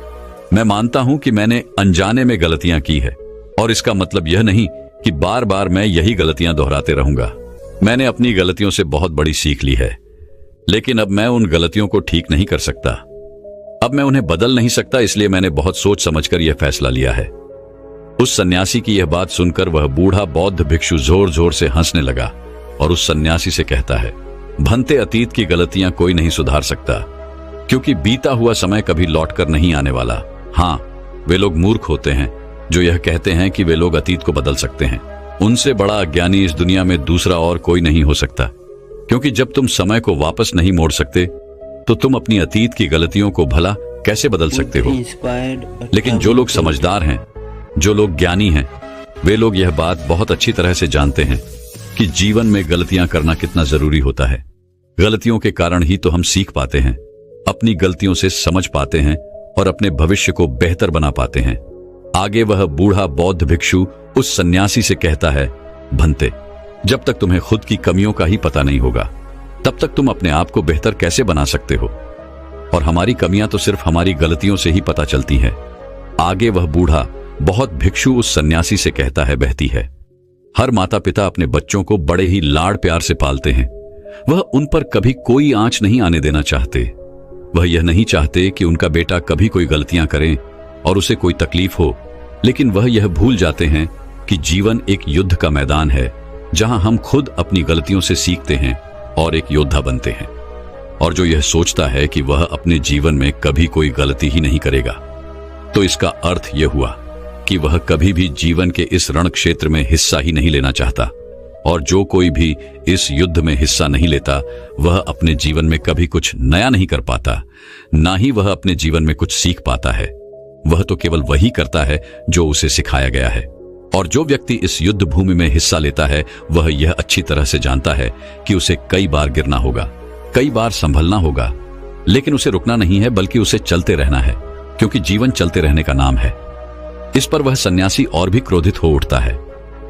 मैं मानता हूं कि मैंने अनजाने में गलतियां की है और इसका मतलब यह नहीं कि बार बार मैं यही गलतियां दोहराते रहूंगा। मैंने अपनी गलतियों से बहुत बड़ी सीख ली है, लेकिन अब मैं उन गलतियों को ठीक नहीं कर सकता। अब मैं उन्हें बदल नहीं सकता, इसलिए मैंने बहुत सोच समझकर यह फैसला लिया है। उस सन्यासी की यह बात सुनकर वह बूढ़ा बौद्ध भिक्षु जोर जोर से हंसने लगा और उस सन्यासी से कहता है, भंते, अतीत की गलतियां कोई नहीं सुधार सकता, क्योंकि बीता हुआ समय कभी लौटकर नहीं आने वाला। हाँ, वे लोग मूर्ख होते हैं जो यह कहते हैं कि वे लोग अतीत को बदल सकते हैं। उनसे बड़ा अज्ञानी इस दुनिया में दूसरा और कोई नहीं हो सकता, क्योंकि जब तुम समय को वापस नहीं मोड़ सकते तो तुम अपनी अतीत की गलतियों को भला कैसे बदल सकते हो? लेकिन जो लोग समझदार हैं, जो लोग ज्ञानी हैं, वे लोग यह बात बहुत अच्छी तरह से जानते हैं कि जीवन में गलतियां करना कितना जरूरी होता है। गलतियों के कारण ही तो हम सीख पाते हैं, अपनी गलतियों से समझ पाते हैं और अपने भविष्य को बेहतर बना पाते हैं। आगे वह बूढ़ा बौद्ध भिक्षु उस सन्यासी से कहता है, भंते, जब तक तुम्हें खुद की कमियों का ही पता नहीं होगा तब तक तुम अपने आप को बेहतर कैसे बना सकते हो? और हमारी कमियां तो सिर्फ हमारी गलतियों से ही पता चलती हैं। आगे वह बूढ़ा बहुत भिक्षु उस सन्यासी से कहता है, बहती है, हर माता पिता अपने बच्चों को बड़े ही लाड़ प्यार से पालते हैं। वह उन पर कभी कोई आंच नहीं आने देना चाहते। वह यह नहीं चाहते कि उनका बेटा कभी कोई गलतियां करे और उसे कोई तकलीफ हो, लेकिन वह यह भूल जाते हैं कि जीवन एक युद्ध का मैदान है जहां हम खुद अपनी गलतियों से सीखते हैं और एक योद्धा बनते हैं। और जो यह सोचता है कि वह अपने जीवन में कभी कोई गलती ही नहीं करेगा, तो इसका अर्थ यह हुआ कि वह कभी भी जीवन के इस रण क्षेत्र में हिस्सा ही नहीं लेना चाहता। और जो कोई भी इस युद्ध में हिस्सा नहीं लेता, वह अपने जीवन में कभी कुछ नया नहीं कर पाता, ना ही वह अपने जीवन में कुछ सीख पाता है। वह तो केवल वही करता है जो उसे सिखाया गया है। और जो व्यक्ति इस युद्ध भूमि में हिस्सा लेता है, वह यह अच्छी तरह से जानता है कि उसे कई बार गिरना होगा, कई बार संभलना होगा, लेकिन उसे रुकना नहीं है, बल्कि उसे चलते रहना है, क्योंकि जीवन चलते रहने का नाम है। इस पर वह सन्यासी और भी क्रोधित हो उठता है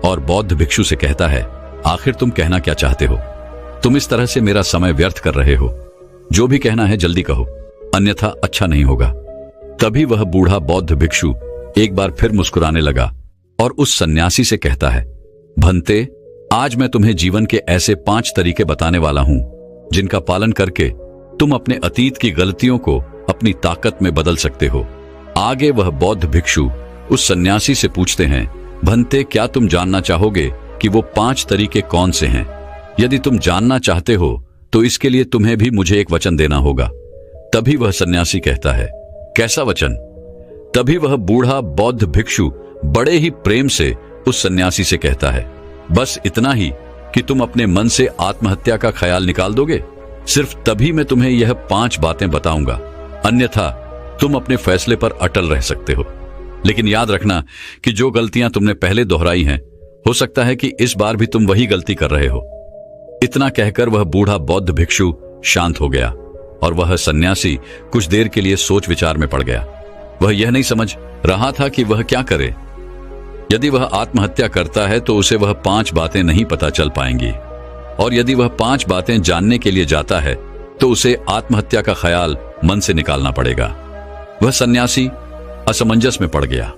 और बौद्ध भिक्षु से कहता है, आखिर तुम कहना क्या चाहते हो? तुम इस तरह से मेरा समय व्यर्थ कर रहे हो। जो भी कहना है जल्दी कहो, अन्यथा अच्छा नहीं होगा। तभी वह बूढ़ा बौद्ध भिक्षु एक बार फिर मुस्कुराने लगा और उस सन्यासी से कहता है, भंते, आज मैं तुम्हें जीवन के ऐसे 5 तरीके बताने वाला हूं जिनका पालन करके तुम अपने अतीत की गलतियों को अपनी ताकत में बदल सकते हो। आगे वह बौद्ध भिक्षु उस सन्यासी से पूछते हैं, भंते, क्या तुम जानना चाहोगे कि वो 5 तरीके कौन से हैं? यदि तुम जानना चाहते हो तो इसके लिए तुम्हें भी मुझे एक वचन देना होगा। तभी वह सन्यासी कहता है, कैसा वचन? तभी वह बूढ़ा बौद्ध भिक्षु बड़े ही प्रेम से उस सन्यासी से कहता है, बस इतना ही कि तुम अपने मन से आत्महत्या का ख्याल निकाल दोगे। सिर्फ तभी मैं तुम्हें यह 5 बातें बताऊंगा, अन्यथा तुम अपने फैसले पर अटल रह सकते हो। लेकिन याद रखना कि जो गलतियां तुमने पहले दोहराई हैं, हो सकता है कि इस बार भी तुम वही गलती कर रहे हो। इतना कहकर वह बूढ़ा बौद्ध भिक्षु शांत हो गया और वह सन्यासी कुछ देर के लिए सोच विचार में पड़ गया। वह यह नहीं समझ रहा था कि वह क्या करे। यदि वह आत्महत्या करता है तो उसे वह 5 बातें नहीं पता चल पाएंगी, और यदि वह 5 बातें जानने के लिए जाता है तो उसे आत्महत्या का ख्याल मन से निकालना पड़ेगा। वह सन्यासी असमंजस में पड़ गया,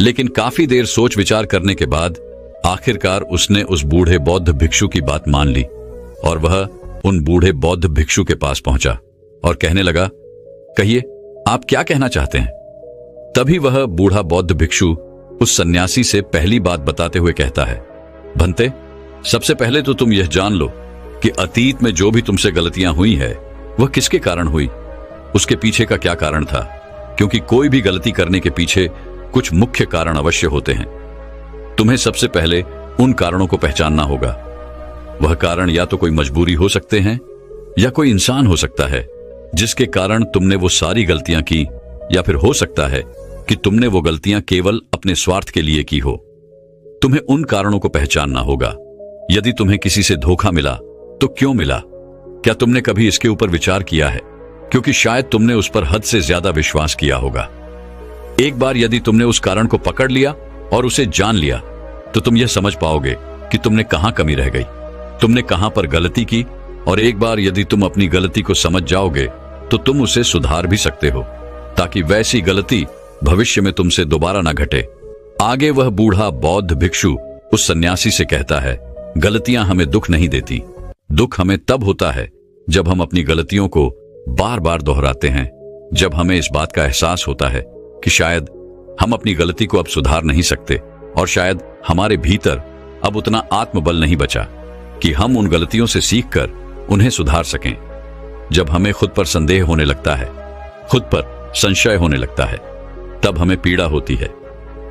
लेकिन काफी देर सोच विचार करने के बाद आखिरकार उसने उस बूढ़े बौद्ध भिक्षु की बात मान ली और वह उन बूढ़े बौद्ध भिक्षु के पास पहुंचा और कहने लगा, कहिए, आप क्या कहना चाहते हैं? तभी वह बूढ़ा बौद्ध भिक्षु उस सन्यासी से पहली बात बताते हुए कहता है, भंते, सबसे पहले तो तुम यह जान लो कि अतीत में जो भी तुमसे गलतियां हुई है वह किसके कारण हुई, उसके पीछे का क्या कारण था, क्योंकि कोई भी गलती करने के पीछे कुछ मुख्य कारण अवश्य होते हैं। तुम्हें सबसे पहले उन कारणों को पहचानना होगा। वह कारण या तो कोई मजबूरी हो सकते हैं या कोई इंसान हो सकता है जिसके कारण तुमने वो सारी गलतियां की, या फिर हो सकता है कि तुमने वो गलतियां केवल अपने स्वार्थ के लिए की हो। तुम्हें उन कारणों को पहचानना होगा। यदि तुम्हें किसी से धोखा मिला तो क्यों मिला? क्या तुमने कभी इसके ऊपर विचार किया है? क्योंकि शायद तुमने उस पर हद से ज्यादा विश्वास किया होगा। एक बार यदि तुमने उस कारण को पकड़ लिया और उसे जान लिया तो तुम यह समझ पाओगे कि तुमने कहां कमी रह गई, तुमने कहां पर गलती की, और एक बार यदि तुम अपनी गलती को समझ जाओगे तो तुम उसे सुधार भी सकते हो ताकि वैसी गलती भविष्य में तुमसे दोबारा ना घटे। आगे वह बूढ़ा बौद्ध भिक्षु उस सन्यासी से कहता है, गलतियां हमें दुख नहीं देती। दुख हमें तब होता है जब हम अपनी गलतियों को बार बार दोहराते हैं, जब हमें इस बात का एहसास होता है कि शायद हम अपनी गलती को अब सुधार नहीं सकते और शायद हमारे भीतर अब उतना आत्मबल नहीं बचा कि हम उन गलतियों से सीखकर उन्हें सुधार सकें। जब हमें खुद पर संदेह होने लगता है, खुद पर संशय होने लगता है, तब हमें पीड़ा होती है।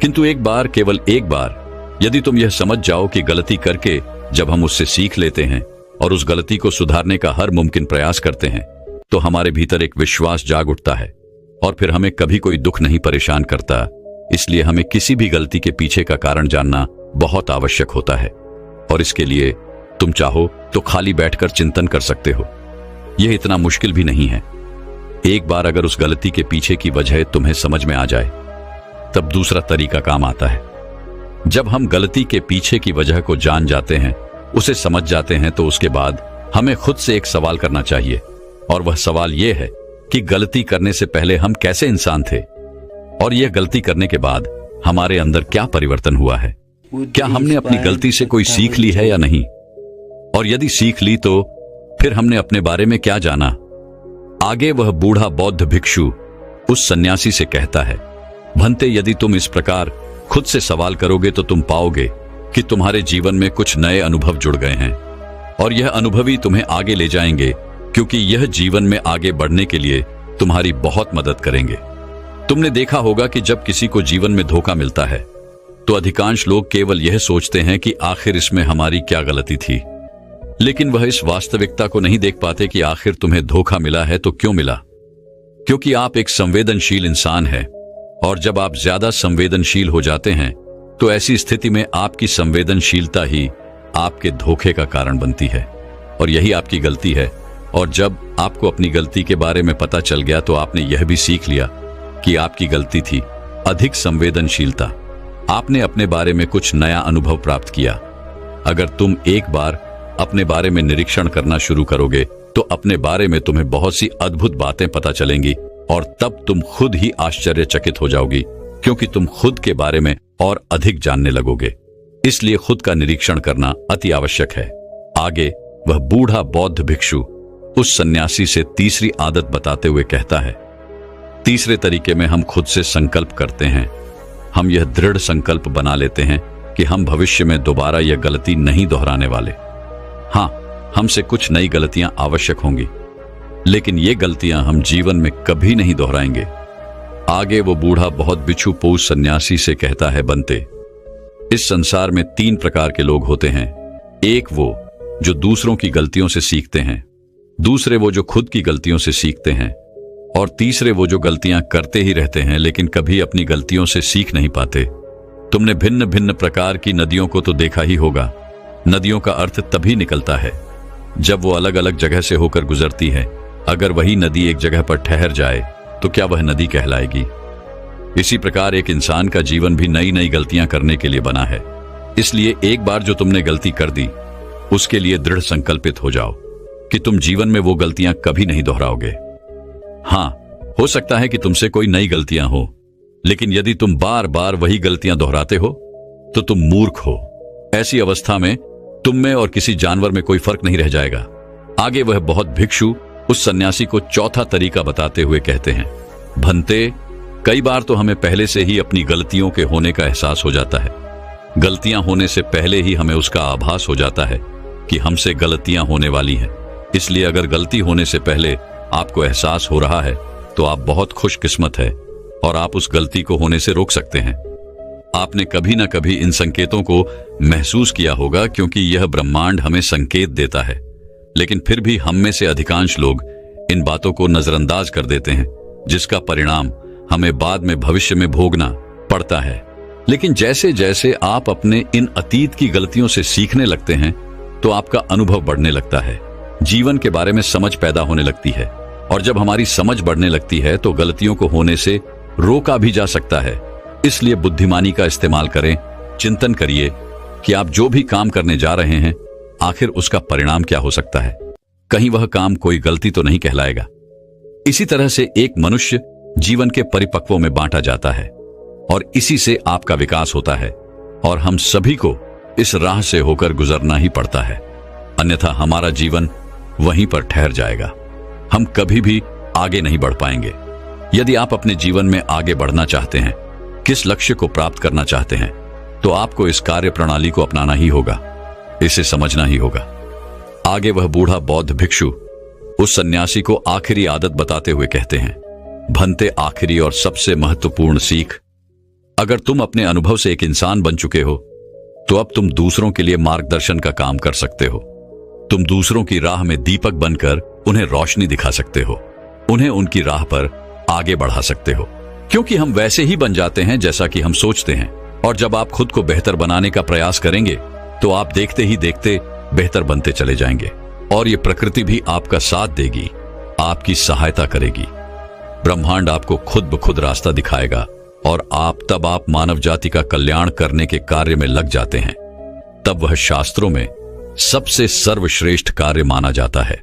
किंतु एक बार, केवल एक बार यदि तुम यह समझ जाओ कि गलती करके जब हम उससे सीख लेते हैं और उस गलती को सुधारने का हर मुमकिन प्रयास करते हैं तो हमारे भीतर एक विश्वास जाग उठता है और फिर हमें कभी कोई दुख नहीं परेशान करता। इसलिए हमें किसी भी गलती के पीछे का कारण जानना बहुत आवश्यक होता है, और इसके लिए तुम चाहो तो खाली बैठकर चिंतन कर सकते हो। यह इतना मुश्किल भी नहीं है। एक बार अगर उस गलती के पीछे की वजह तुम्हें समझ में आ जाए तब दूसरा तरीका काम आता है। जब हम गलती के पीछे की वजह को जान जाते हैं, उसे समझ जाते हैं, तो उसके बाद हमें खुद से एक सवाल करना चाहिए, और वह सवाल यह है कि गलती करने से पहले हम कैसे इंसान थे, और यह गलती करने के बाद हमारे अंदर क्या परिवर्तन हुआ है। क्या हमने अपनी गलती से कोई सीख ली है या नहीं, और यदि सीख ली तो फिर हमने अपने बारे में क्या जाना। आगे वह बूढ़ा बौद्ध भिक्षु उस सन्यासी से कहता है, भंते, यदि तुम इस प्रकार खुद से सवाल करोगे तो तुम पाओगे कि तुम्हारे जीवन में कुछ नए अनुभव जुड़ गए हैं, और यह अनुभव ही तुम्हें आगे ले जाएंगे, क्योंकि यह जीवन में आगे बढ़ने के लिए तुम्हारी बहुत मदद करेंगे। तुमने देखा होगा कि जब किसी को जीवन में धोखा मिलता है तो अधिकांश लोग केवल यह सोचते हैं कि आखिर इसमें हमारी क्या गलती थी, लेकिन वह इस वास्तविकता को नहीं देख पाते कि आखिर तुम्हें धोखा मिला है तो क्यों मिला। क्योंकि आप एक संवेदनशील इंसान हैं, और जब आप ज्यादा संवेदनशील हो जाते हैं तो ऐसी स्थिति में आपकी संवेदनशीलता ही आपके धोखे का कारण बनती है, और यही आपकी गलती है। और जब आपको अपनी गलती के बारे में पता चल गया तो आपने यह भी सीख लिया कि आपकी गलती थी अधिक संवेदनशीलता। आपने अपने बारे में कुछ नया अनुभव प्राप्त किया। अगर तुम एक बार अपने बारे में निरीक्षण करना शुरू करोगे तो अपने बारे में तुम्हें बहुत सी अद्भुत बातें पता चलेंगी, और तब तुम खुद ही आश्चर्यचकित हो जाओगी, क्योंकि तुम खुद के बारे में और अधिक जानने लगोगे। इसलिए खुद का निरीक्षण करना अति आवश्यक है। आगे वह बूढ़ा बौद्ध भिक्षु उस सन्यासी से तीसरी आदत बताते हुए कहता है, तीसरे तरीके में हम खुद से संकल्प करते हैं। हम यह दृढ़ संकल्प बना लेते हैं कि हम भविष्य में दोबारा यह गलती नहीं दोहराने वाले। हाँ, हमसे कुछ नई गलतियां आवश्यक होंगी, लेकिन ये गलतियां हम जीवन में कभी नहीं दोहराएंगे। आगे वो बूढ़ा बहुत बिच्छू पोष सन्यासी से कहता है, बनते, इस संसार में 3 प्रकार के लोग होते हैं। एक वो जो दूसरों की गलतियों से सीखते हैं, दूसरे वो जो खुद की गलतियों से सीखते हैं, और तीसरे वो जो गलतियां करते ही रहते हैं लेकिन कभी अपनी गलतियों से सीख नहीं पाते। तुमने भिन्न भिन्न प्रकार की नदियों को तो देखा ही होगा। नदियों का अर्थ तभी निकलता है जब वो अलग अलग जगह से होकर गुजरती है। अगर वही नदी एक जगह पर ठहर जाए तो क्या वह नदी कहलाएगी? इसी प्रकार एक इंसान का जीवन भी नई नई गलतियां करने के लिए बना है। इसलिए एक बार जो तुमने गलती कर दी उसके लिए दृढ़ संकल्पित हो जाओ कि तुम जीवन में वो गलतियां कभी नहीं दोहराओगे। हाँ, हो सकता है कि तुमसे कोई नई गलतियां हो, लेकिन यदि तुम बार बार वही गलतियां दोहराते हो तो तुम मूर्ख हो। ऐसी अवस्था में तुम में और किसी जानवर में कोई फर्क नहीं रह जाएगा। आगे वह बौद्ध भिक्षु उस सन्यासी को चौथा तरीका बताते हुए कहते हैं, भंते, कई बार तो हमें पहले से ही अपनी गलतियों के होने का एहसास हो जाता है। गलतियां होने से पहले ही हमें उसका आभास हो जाता है कि हमसे गलतियां होने वाली हैं। इसलिए अगर गलती होने से पहले आपको एहसास हो रहा है तो आप बहुत खुशकिस्मत है और आप उस गलती को होने से रोक सकते हैं। आपने कभी ना कभी इन संकेतों को महसूस किया होगा, क्योंकि यह ब्रह्मांड हमें संकेत देता है। लेकिन फिर भी हम में से अधिकांश लोग इन बातों को नजरअंदाज कर देते हैं, जिसका परिणाम हमें बाद में भविष्य में भोगना पड़ता है। लेकिन जैसे जैसे आप अपने इन अतीत की गलतियों से सीखने लगते हैं तो आपका अनुभव बढ़ने लगता है, जीवन के बारे में समझ पैदा होने लगती है, और जब हमारी समझ बढ़ने लगती है तो गलतियों को होने से रोका भी जा सकता है। इसलिए बुद्धिमानी का इस्तेमाल करें, चिंतन करिए कि आप जो भी काम करने जा रहे हैं आखिर उसका परिणाम क्या हो सकता है। कहीं वह काम कोई गलती तो नहीं कहलाएगा। इसी तरह से एक मनुष्य जीवन के परिपक्वों में बांटा जाता है और इसी से आपका विकास होता है, और हम सभी को इस राह से होकर गुजरना ही पड़ता है, अन्यथा हमारा जीवन वहीं पर ठहर जाएगा। हम कभी भी आगे नहीं बढ़ पाएंगे। यदि आप अपने जीवन में आगे बढ़ना चाहते हैं, किस लक्ष्य को प्राप्त करना चाहते हैं, तो आपको इस कार्य प्रणाली को अपनाना ही होगा, इसे समझना ही होगा। आगे वह बूढ़ा बौद्ध भिक्षु उस सन्यासी को आखिरी आदत बताते हुए कहते हैं, भंते, आखिरी और सबसे महत्वपूर्ण सीख, अगर तुम अपने अनुभव से एक इंसान बन चुके हो तो अब तुम दूसरों के लिए मार्गदर्शन का काम कर सकते हो। तुम दूसरों की राह में दीपक बनकर उन्हें रोशनी दिखा सकते हो, उन्हें उनकी राह पर आगे बढ़ा सकते हो, क्योंकि हम वैसे ही बन जाते हैं जैसा कि हम सोचते हैं। और जब आप खुद को बेहतर बनाने का प्रयास करेंगे तो आप देखते ही देखते बेहतर बनते चले जाएंगे, और ये प्रकृति भी आपका साथ देगी, आपकी सहायता करेगी। ब्रह्मांड आपको खुद ब खुद रास्ता दिखाएगा, और तब आप मानव जाति का कल्याण करने के कार्य में लग जाते हैं। तब वह शास्त्रों में सबसे सर्वश्रेष्ठ कार्य माना जाता है।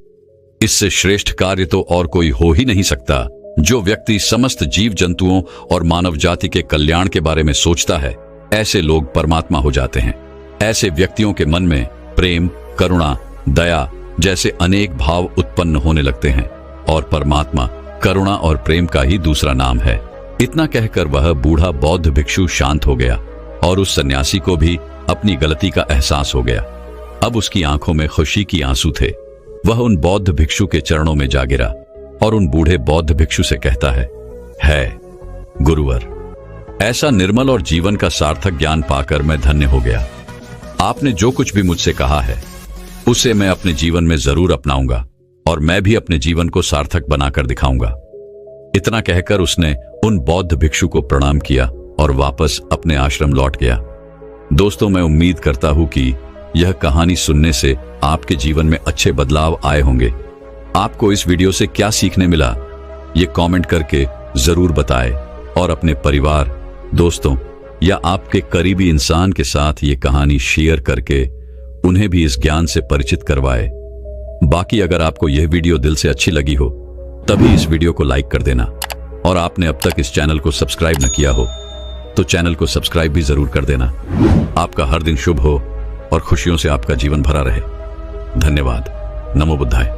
इससे श्रेष्ठ कार्य तो और कोई हो ही नहीं सकता। जो व्यक्ति समस्त जीव जंतुओं और मानव जाति के कल्याण के बारे में सोचता है, ऐसे लोग परमात्मा हो जाते हैं। ऐसे व्यक्तियों के मन में प्रेम, करुणा, दया जैसे अनेक भाव उत्पन्न होने लगते हैं, और परमात्मा करुणा और प्रेम का ही दूसरा नाम है। इतना कहकर वह बूढ़ा बौद्ध भिक्षु शांत हो गया, और उस सन्यासी को भी अपनी गलती का एहसास हो गया। अब उसकी आंखों में खुशी की आंसू थे। वह उन बौद्ध भिक्षु के चरणों में जा गिरा और उन बूढ़े बौद्ध भिक्षु से कहता है गुरुवर, ऐसा निर्मल और जीवन का सार्थक ज्ञान पाकर मैं धन्य हो गया। आपने जो कुछ भी मुझसे कहा है उसे मैं अपने जीवन में जरूर अपनाऊंगा, और मैं भी अपने जीवन को सार्थक बनाकर दिखाऊंगा। इतना कहकर उसने उन बौद्ध भिक्षु को प्रणाम किया और वापस अपने आश्रम लौट गया। दोस्तों, मैं उम्मीद करता हूं कि यह कहानी सुनने से आपके जीवन में अच्छे बदलाव आए होंगे। आपको इस वीडियो से क्या सीखने मिला, ये कमेंट करके जरूर बताएं, और अपने परिवार, दोस्तों या आपके करीबी इंसान के साथ ये कहानी शेयर करके उन्हें भी इस ज्ञान से परिचित करवाएं। बाकी अगर आपको यह वीडियो दिल से अच्छी लगी हो तभी इस वीडियो को लाइक कर देना, और आपने अब तक इस चैनल को सब्सक्राइब न किया हो तो चैनल को सब्सक्राइब भी जरूर कर देना। आपका हर दिन शुभ हो और खुशियों से आपका जीवन भरा रहे। धन्यवाद। नमो बुद्धाय।